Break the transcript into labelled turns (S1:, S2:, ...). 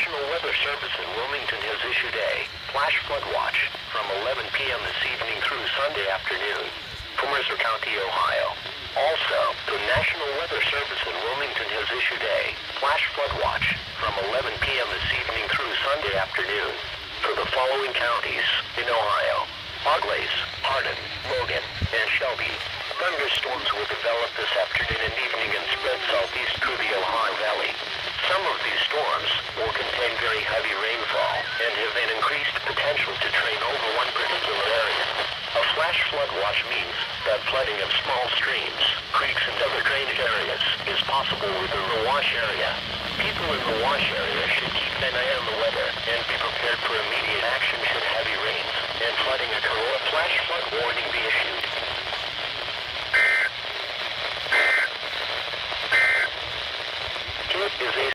S1: National Weather Service in Wilmington has issued a flash flood watch from 11 p.m. this evening through Sunday afternoon for Mercer County, Ohio. Also, the National Weather Service in Wilmington has issued a flash flood watch from 11 p.m. this evening through Sunday afternoon for the following counties in Ohio: Auglaize, Hardin, Logan, and Shelby. Thunderstorms will develop this afternoon and evening and spread southeast through the Ohio Valley. Some of these storms will contain very heavy rainfall and have an increased potential to drain over one particular area. A flash flood watch means that flooding of small streams, creeks, and other drainage areas is possible within the wash area. People in the wash area should keep an eye on the weather and be prepared for immediate action should heavy rains and flooding occur or a flash flood warning be issued. Here is a